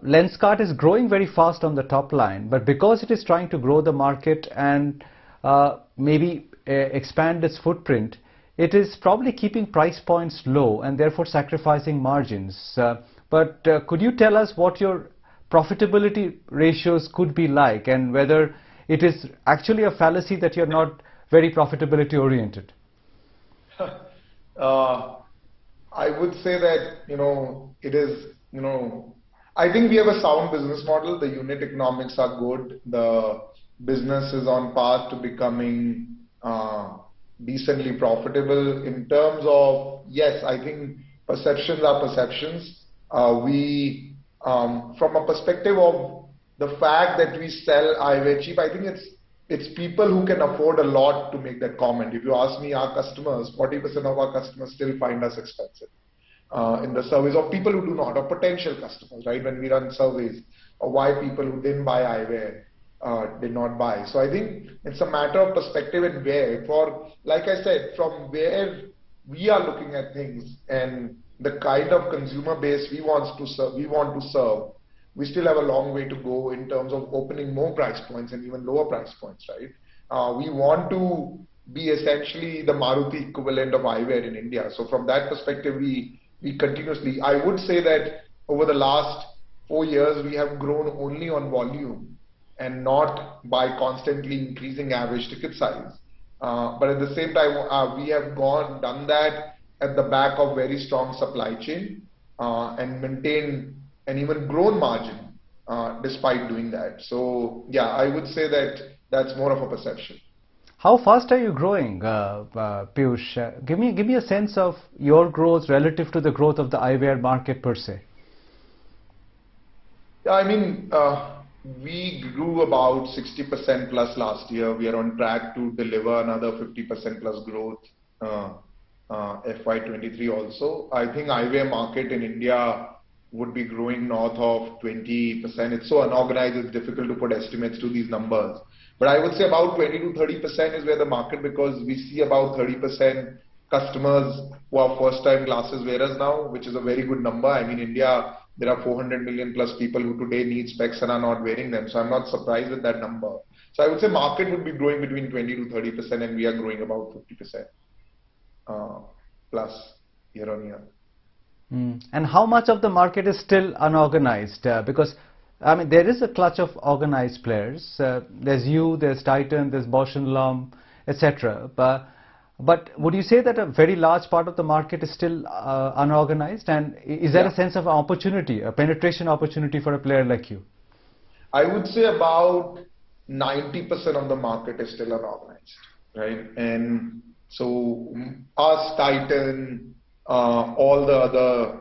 Lenskart is growing very fast on the top line, but because it is trying to grow the market and maybe expand its footprint, it is probably keeping price points low and therefore sacrificing margins. But could you tell us what your profitability ratios could be like, and whether it is actually a fallacy that you're not very profitability oriented? I would say that, it is, I think we have a sound business model. The unit economics are good. The business is on path to becoming decently profitable. In terms of, yes, I think perceptions are perceptions. From a perspective of the fact that we sell eyewear cheap, I think it's people who can afford a lot to make that comment. If you ask me, our customers, 40% of our customers still find us expensive. In the surveys of people who do not, or potential customers, right? When we run surveys of why people who didn't buy eyewear did not buy. So I think it's a matter of perspective and where. Like I said, from where we are looking at things and the kind of consumer base we want to serve, we still have a long way to go in terms of opening more price points and even lower price points, right? We want to be essentially the Maruti equivalent of eyewear in India. So from that perspective, we continuously, I would say that over the last 4 years, we have grown only on volume and not by constantly increasing average ticket size. But at the same time, we have done that at the back of very strong supply chain and maintained and even grown margin despite doing that. So yeah, I would say that that's more of a perception. How fast are you growing, Peyush? Give me a sense of your growth relative to the growth of the eyewear market per se. Yeah, I mean, we grew about 60% plus last year. We are on track to deliver another 50% plus growth FY23 also. I think eyewear market in India would be growing north of 20%. It's so unorganized, it's difficult to put estimates to these numbers. But I would say about 20 to 30% is where the market, because we see about 30% customers who are first-time glasses wearers now, which is a very good number. I mean, India, there are 400 million plus people who today need specs and are not wearing them. So I'm not surprised with that number. So I would say market would be growing between 20 to 30% and we are growing about 50% plus year on year. And how much of the market is still unorganized? Because I mean, there is a clutch of organized players. There's you, there's Titan, there's Bausch & Lomb, etc. But would you say that a very large part of the market is still unorganized? And is there a sense of opportunity, a penetration opportunity for a player like you? I would say about 90% of the market is still unorganized, right? And so us, Titan, all the other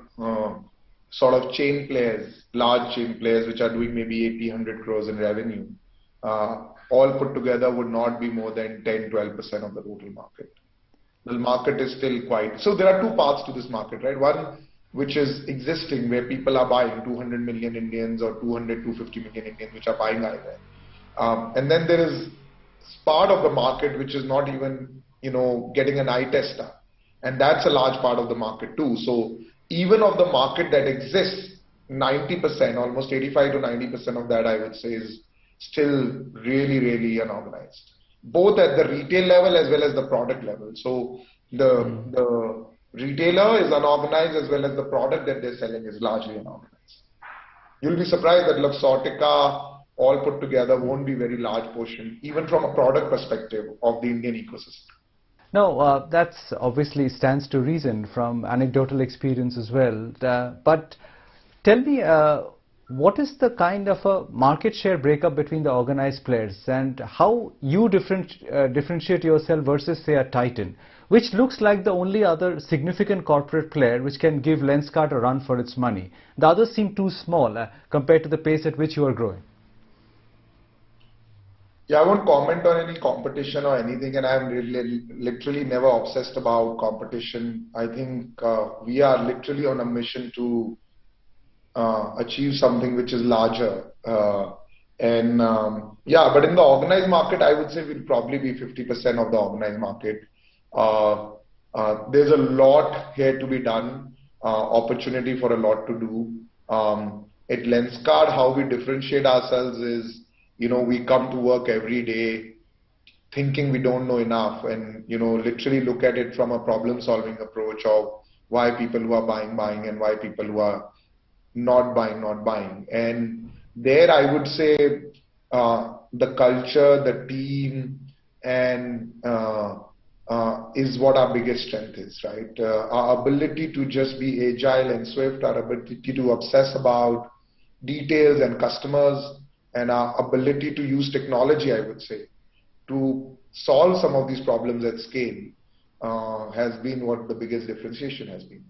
sort of chain players, large chain players which are doing maybe 80-100 crores in revenue, all put together would not be more than 10-12% of the total market. The market is still quite, so there are two parts to this market, right? One which is existing, where people are buying 200 million Indians or 250 million Indians which are buying eyewear. And then there is part of the market which is not even, getting an eye tester. And that's a large part of the market too. So even of the market that exists, 90%, almost 85 to 90% of that, I would say, is still really, really unorganized, both at the retail level as well as the product level. So the retailer is unorganized as well as the product that they're selling is largely unorganized. You'll be surprised that Luxottica, all put together, won't be very large portion, even from a product perspective of the Indian ecosystem. No, that's obviously stands to reason from anecdotal experience as well. But tell me, what is the kind of a market share breakup between the organized players, and how you differentiate yourself versus, say, a Titan, which looks like the only other significant corporate player which can give Lenskart a run for its money? The others seem too small compared to the pace at which you are growing. Yeah, I won't comment on any competition or anything, and I'm really, literally never obsessed about competition. I think we are literally on a mission to achieve something which is larger. Yeah, but in the organized market, I would say we'll probably be 50% of the organized market. There's a lot here to be done, opportunity for a lot to do. At Lenskart, how we differentiate ourselves is, we come to work every day thinking we don't know enough, and literally look at it from a problem solving approach of why people who are buying, and why people who are not buying. And there I would say the culture, the team, and is what our biggest strength is, right? Our ability to just be agile and swift, our ability to obsess about details and customers, and our ability to use technology, I would say, to solve some of these problems at scale, has been what the biggest differentiation has been.